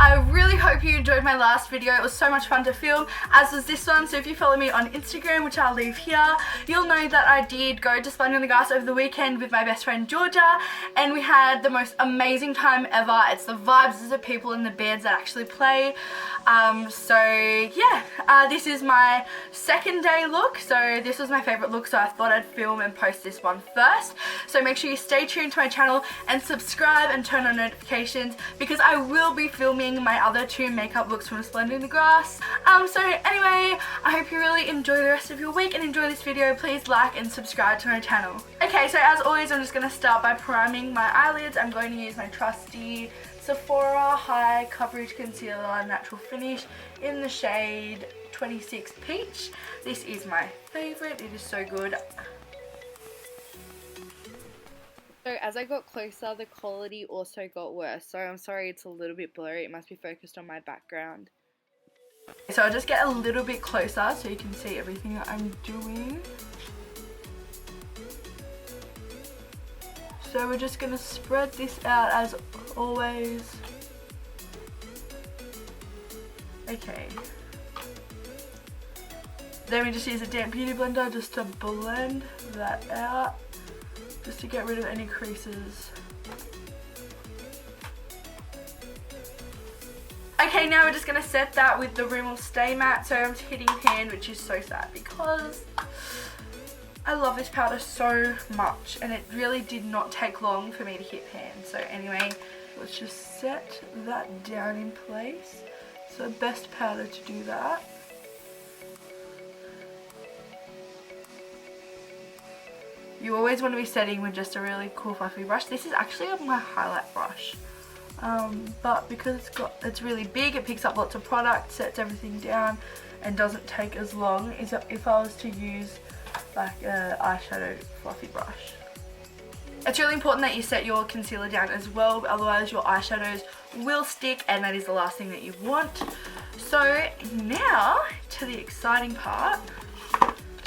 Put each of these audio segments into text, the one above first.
I really hope you enjoyed my last video. It was so much fun to film, as was this one. So if you follow me on Instagram, which I'll leave here, you'll know that I did go to Splendour over the weekend with my best friend Georgia, and we had the most amazing time ever. It's the vibes, it's the people in the bands that actually play. So yeah, this is my second day look. So this was my favourite look, so I thought I'd film and post this one first. So make sure you stay tuned to my channel and subscribe and turn on notifications, because I will be filming my other 2 makeup looks from Splendour. So anyway, I hope you really enjoy the rest of your week and enjoy this video. Please like and subscribe to my channel. Okay, so as always, I'm just going to start by priming my eyelids. I'm going to use my trusty Sephora High Coverage Concealer Natural Finish in the shade 26 Peach. This is my favourite. It is so good. So as I got closer, the quality also got worse. So I'm sorry it's a little bit blurry. It must be focused on my background. So I'll just get a little bit closer so you can see everything that I'm doing. So we're just going to spread this out as always. Okay. Then we just use a damp beauty blender just to blend that out, just to get rid of any creases. Okay, now we're just going to set that with the Rimmel Stay Matte. So I'm hitting pan, which is so sad because I love this powder so much, and it really did not take long for me to hit pan. So anyway, let's just set that down in place. It's the best powder to do that. You always want to be setting with just a really cool fluffy brush. This is actually my highlight brush. But because it's really big, it picks up lots of product, sets everything down, and doesn't take as long as if I was to use like an eyeshadow fluffy brush. It's really important that you set your concealer down as well, otherwise your eyeshadows will stick, and that is the last thing that you want. So now to the exciting part.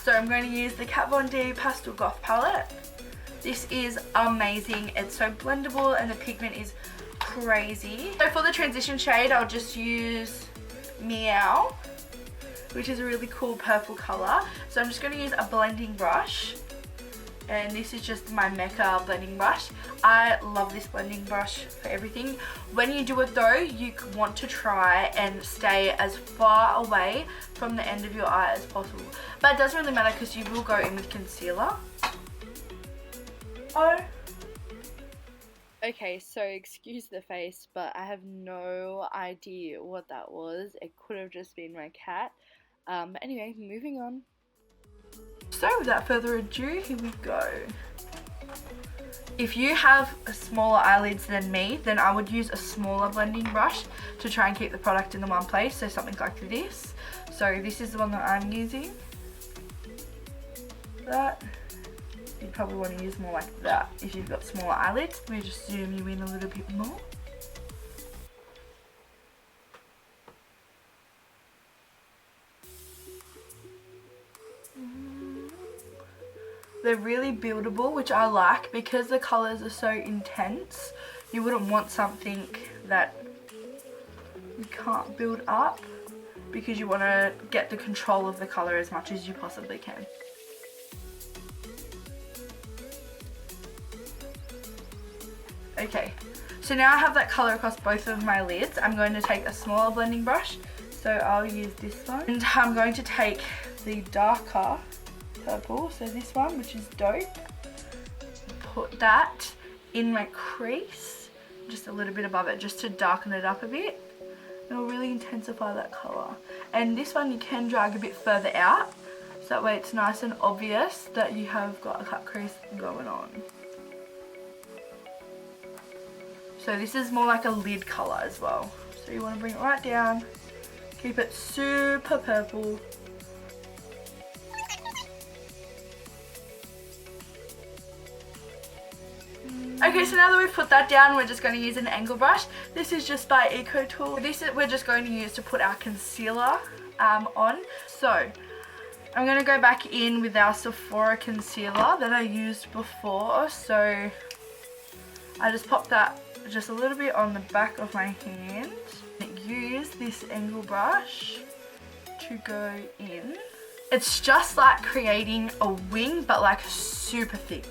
So I'm going to use the Kat Von D Pastel Goth palette. This is amazing. It's so blendable and the pigment is crazy. So for the transition shade, I'll just use Meow, which is a really cool purple colour. So I'm just going to use a blending brush, and this is just my Mecca blending brush. I love this blending brush for everything. When you do it though, you want to try and stay as far away from the end of your eye as possible. But it doesn't really matter because you will go in with concealer. Oh. Okay, so excuse the face, but I have no idea what that was. It could have just been my cat. But anyway, moving on. So without further ado, here we go. If you have smaller eyelids than me, then I would use a smaller blending brush to try and keep the product in the one place. So something like this. So this is the one that I'm using. That. You'd probably want to use more like that if you've got smaller eyelids. Let me just zoom you in a little bit more. They're really buildable, which I like because the colours are so intense. You wouldn't want something that you can't build up, because you want to get the control of the colour as much as you possibly can. Okay, so now I have that colour across both of my lids. I'm going to take a smaller blending brush, so I'll use this one. And I'm going to take the darker purple, so this one, which is Dope. Put that in my crease, just a little bit above it, just to darken it up a bit. It'll really intensify that colour. And this one you can drag a bit further out, so that way it's nice and obvious that you have got a cut crease going on. So this is more like a lid colour as well. So you want to bring it right down, keep it super purple. Okay, so now that we've put that down, we're just going to use an angle brush. This is just by Eco Tool. This is we're just going to use to put our concealer on. So I'm going to go back in with our Sephora concealer that I used before. So I just pop that just a little bit on the back of my hand. use this angle brush to go in. It's just like creating a wing, but like super thick.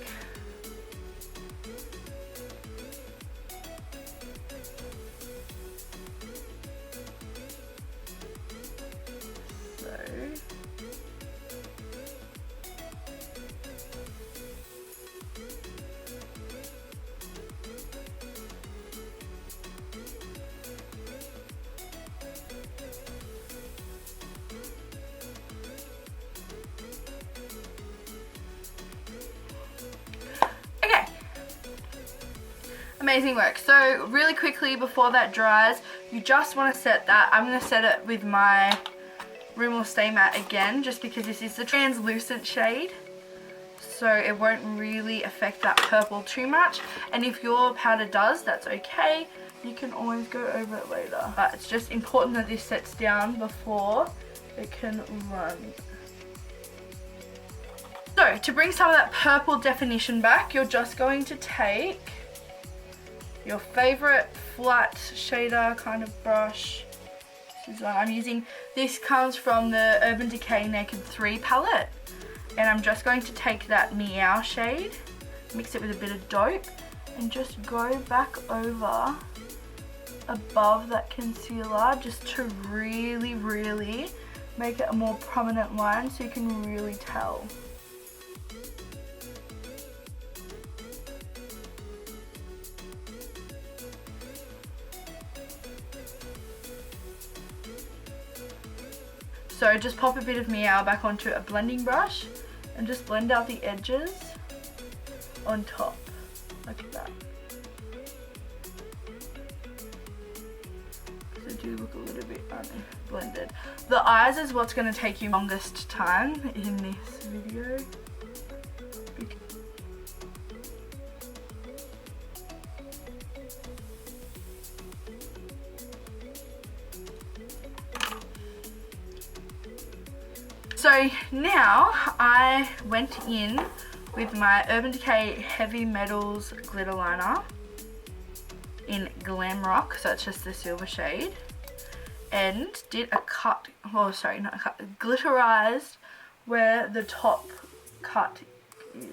Amazing work. So really quickly before that dries, you just want to set that. I'm going to set it with my Rimmel Stay Matte again, just because this is the translucent shade, so it won't really affect that purple too much. And if your powder does, that's okay. You can always go over it later. But it's just important that this sets down before it can run. So to bring some of that purple definition back, you're just going to take your favorite flat shader kind of brush. This is one I'm using. This comes from the Urban Decay Naked 3 palette. And I'm just going to take that Meow shade, mix it with a bit of dope, and just go back over above that concealer just to really, really make it a more prominent line so you can really tell. So just pop a bit of Meow back onto a blending brush and just blend out the edges on top, like that. They do look a little bit unblended. The eyes is what's going to take you longest time in this video. So now I went in with my Urban Decay Heavy Metals glitter liner in Glam Rock, so it's just the silver shade, and did a cut, oh sorry, not a cut, glitterized where the top cut is.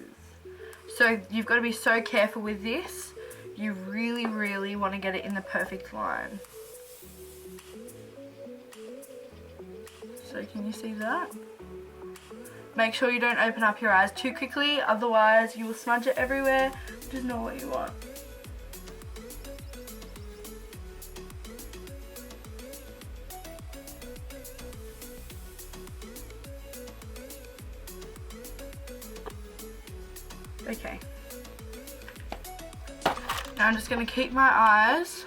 So you've got to be so careful with this. You really, really want to get it in the perfect line. So can you see that? Make sure you don't open up your eyes too quickly, otherwise you will smudge it everywhere, which is not what you want. Okay. Now I'm just going to keep my eyes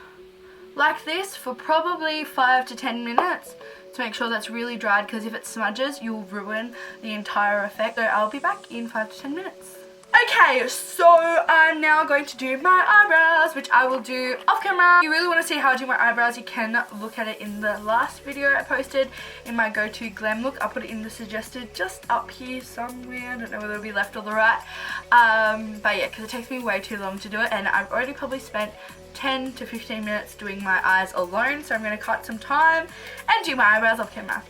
like this for probably 5 to 10 minutes. To make sure that's really dried, because if it smudges you'll ruin the entire effect. So I'll be back in 5 to 10 minutes. Okay, so I'm now going to do my eyebrows, which I will do off camera. If you really want to see how I do my eyebrows, you can look at it in the last video I posted in my go-to glam look. I'll put it in the suggested just up here somewhere. I don't know whether it'll be left or the right. But yeah, because it takes me way too long to do it, and I've already probably spent 10 to 15 minutes doing my eyes alone, so I'm going to cut some time and do my eyebrows off camera.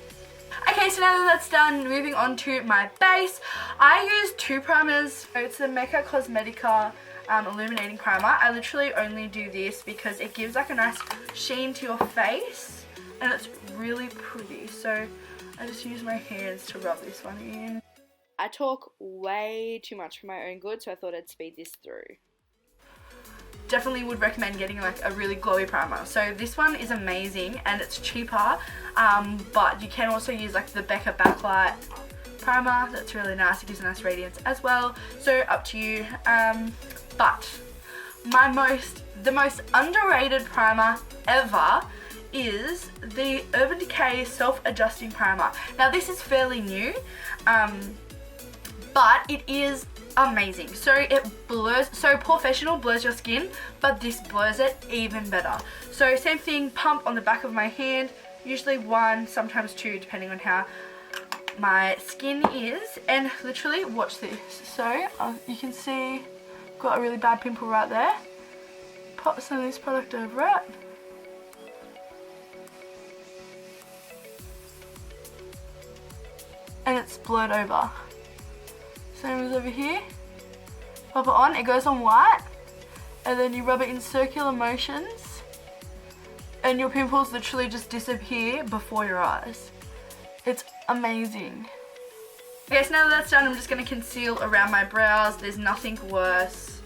Okay, so now that that's done, moving on to my base. I use 2 primers. It's the Mecca Cosmetica Illuminating Primer. I literally only do this because it gives like a nice sheen to your face and it's really pretty. So I just use my hands to rub this one in. I talk way too much for my own good, so I thought I'd speed this through. Definitely would recommend getting like a really glowy primer. So this one is amazing and it's cheaper, but you can also use like the Becca Backlight primer. That's really nice. It gives a nice radiance as well. So up to you. But the most underrated primer ever is the Urban Decay Self-Adjusting Primer. Now this is fairly new, but it is amazing. So it blurs, so Professional blurs your skin, but this blurs it even better. So same thing, pump on the back of my hand, usually 1, sometimes 2, depending on how my skin is, and literally watch this. So you can see I've got a really bad pimple right there. Pop some of this product over it. and it's blurred over. Same as over here. Pop it on, it goes on white, and then you rub it in circular motions, and your pimples literally just disappear before your eyes. It's amazing. Okay, so now that that's done, I'm just going to conceal around my brows. There's nothing worse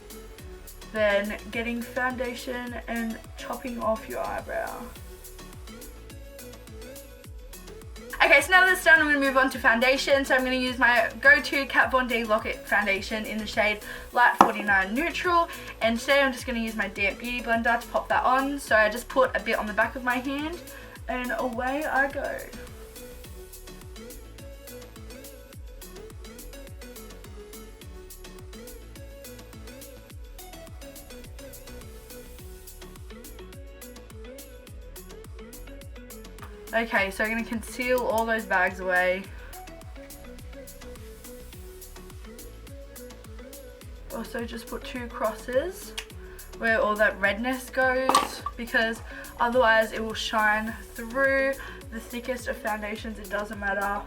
than getting foundation and chopping off your eyebrow. Okay, so now that that's done, I'm going to move on to foundation. So I'm going to use my go-to Kat Von D Lock-It foundation in the shade Light 49 Neutral. And today I'm just going to use my damp beauty blender to pop that on. So I just put a bit on the back of my hand and away I go. Okay, so I'm going to conceal all those bags away. Also just put 2 crosses where all that redness goes, because otherwise it will shine through the thickest of foundations. It doesn't matter.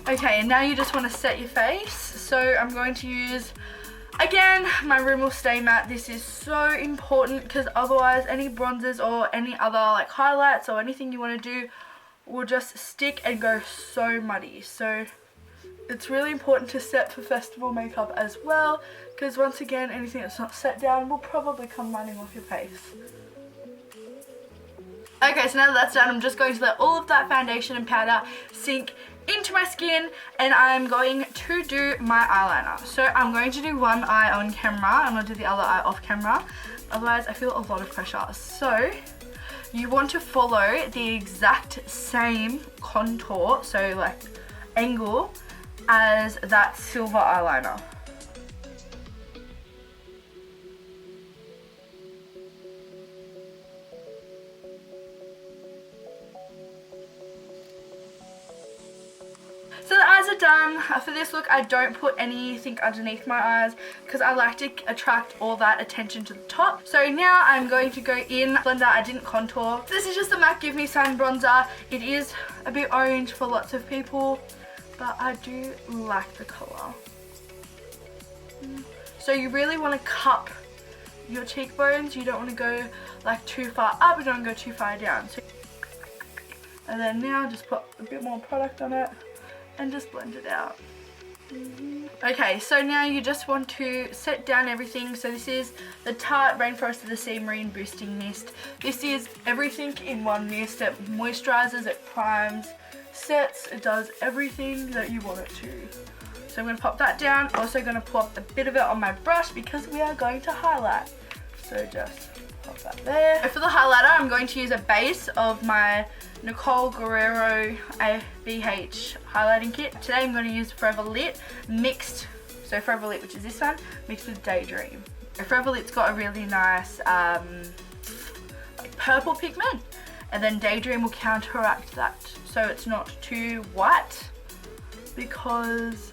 Okay, and now you just want to set your face. So I'm going to use, again, my Rimmel Stay Matte. This is so important because otherwise any bronzers or any other like highlights or anything you want to do will just stick and go so muddy. So it's really important to set for festival makeup as well, because once again, anything that's not set down will probably come running off your face. Okay, so now that that's done, I'm just going to let all of that foundation and powder sink into my skin, and I'm going to do my eyeliner. So I'm going to do one eye on camera, I'm going to do the other eye off camera, otherwise I feel a lot of pressure. So you want to follow the exact same contour, so like angle, as that silver eyeliner. So the eyes are done. For this look, I don't put anything underneath my eyes because I like to attract all that attention to the top. So now I'm going to go in Splendour. I didn't contour. This is just the MAC Give Me Sun bronzer. It is a bit orange for lots of people, but I do like the colour. So you really want to cup your cheekbones. You don't want to go like too far up, you don't want to go too far down. So, and then now just put a bit more product on it and just blend it out. Okay, so now you just want to set down everything. So this is the Tarte Rainforest of the Sea Marine Boosting Mist. This is everything in one mist. It moisturizes, it primes, sets, it does everything that you want it to. So I'm going to pop that down. Also going to pop a bit of it on my brush because we are going to highlight. So just pop that there. For the highlighter, I'm going to use a base of my Nicole Guerrero ABH highlighting kit. Today I'm going to use Forever Lit mixed, so Forever Lit, which is this one, mixed with Daydream. Forever Lit's got a really nice like purple pigment, and then Daydream will counteract that, so it's not too white, because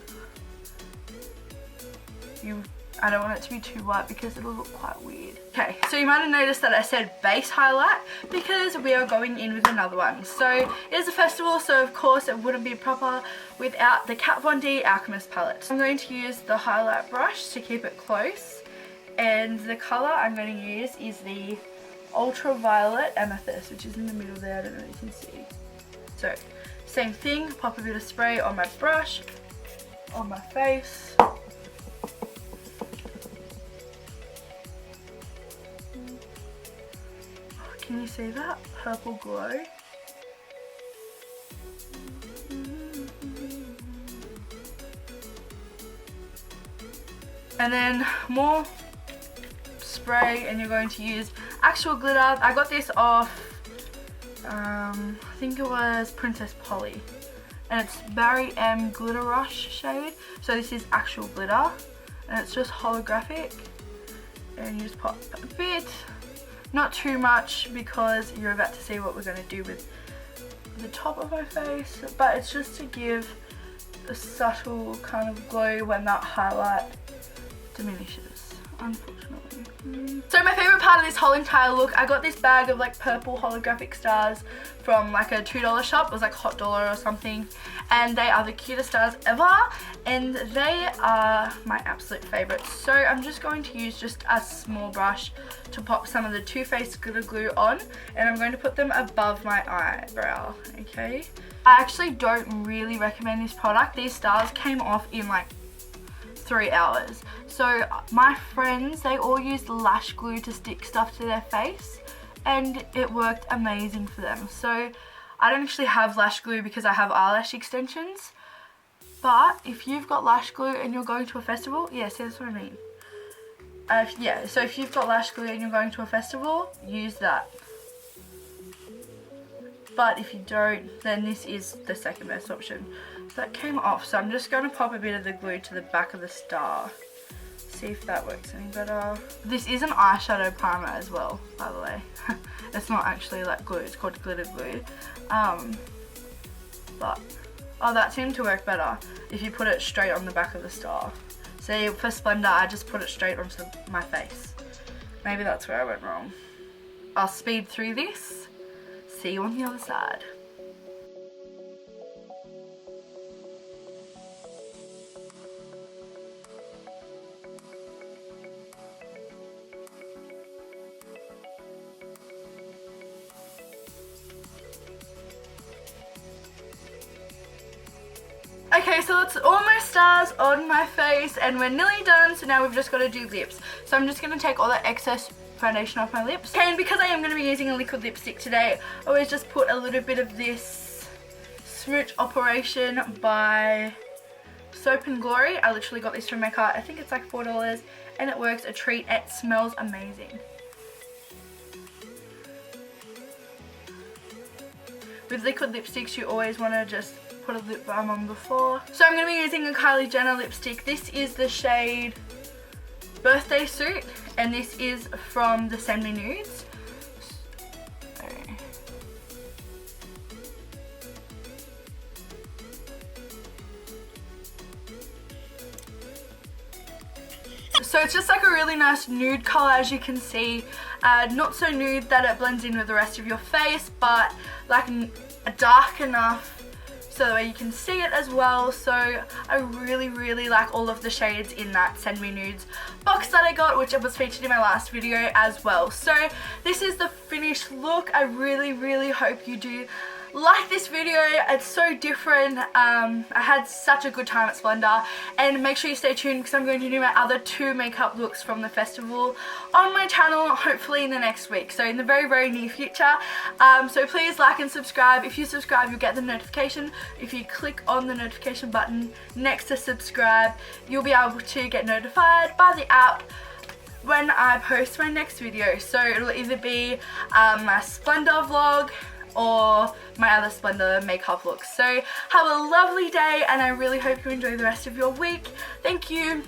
I don't want it to be too white because it'll look quite weird. Okay, so you might have noticed that I said base highlight because we are going in with another one. So it is a festival, so of course it wouldn't be proper without the Kat Von D Alchemist palette. I'm going to use the highlight brush to keep it close, and the colour I'm going to use is the Ultraviolet Amethyst, which is in the middle there. I don't know if you can see. So same thing, pop a bit of spray on my brush, on my face. Can you see that purple glow? And then more spray, and you're going to use actual glitter. I got this off, I think it was Princess Polly, and it's Barry M Glitter Rush shade. So this is actual glitter, and it's just holographic, and you just pop a bit. Not too much because you're about to see what we're going to do with the top of my face, but it's just to give a subtle kind of glow when that highlight diminishes. unfortunately. So my favourite part of this whole entire look, I got this bag of like purple holographic stars from like a $2 shop. It was like Hot Dollar or something, and they are the cutest stars ever, and they are my absolute favourites. So I'm just going to use just a small brush to pop some of the Too Faced glitter glue on, and I'm going to put them above my eyebrow, okay? I actually don't really recommend this product. These stars came off in like 3 hours. So my friends, they all used lash glue to stick stuff to their face, and it worked amazing for them. So I don't actually have lash glue because I have eyelash extensions, but if you've got lash glue and you're going to a festival, yeah, see, that's what I mean. Yeah, so if you've got lash glue and you're going to a festival, use that. But if you don't, then this is the second best option. So that came off, so I'm just going to pop a bit of the glue to the back of the star. See if that works any better. This is an eyeshadow primer as well, by the way. It's not actually like glue, it's called glitter glue. But, oh, that seemed to work better if you put it straight on the back of the star. See, for Splendour, I just put it straight onto my face. Maybe that's where I went wrong. I'll speed through this. See you on the other side. Okay, so that's all my stars on my face, and we're nearly done, so now we've just got to do lips. So I'm just going to take all the excess foundation off my lips. Okay, and because I am going to be using a liquid lipstick today, I always just put a little bit of this Smooch Operation by Soap and Glory. I literally got this from Mecca. I think it's like $4, and it works a treat. It smells amazing. With liquid lipsticks, you always want to just put a lip balm on before. So I'm going to be using a Kylie Jenner lipstick. This is the shade Birthday Suit, and this is from the Send Me Nudes. So it's just like a really nice nude colour, as you can see. Not so nude that it blends in with the rest of your face, but like dark enough so that way you can see it as well. So I really like all of the shades in that Send Me Nudes box that I got, which was featured in my last video as well. So this is the finished look. I really hope you do like this video. It's so different. I had such a good time at Splendour, and make sure you stay tuned because I'm going to do my other 2 makeup looks from the festival on my channel, hopefully in the next week, so in the very near future. So please like and subscribe. If you subscribe, you'll get the notification. If you click on the notification button next to subscribe, you'll be able to get notified by the app when I post my next video. So it'll either be my Splendour vlog or my other Splendour makeup looks. So have a lovely day, and I really hope you enjoy the rest of your week. Thank you.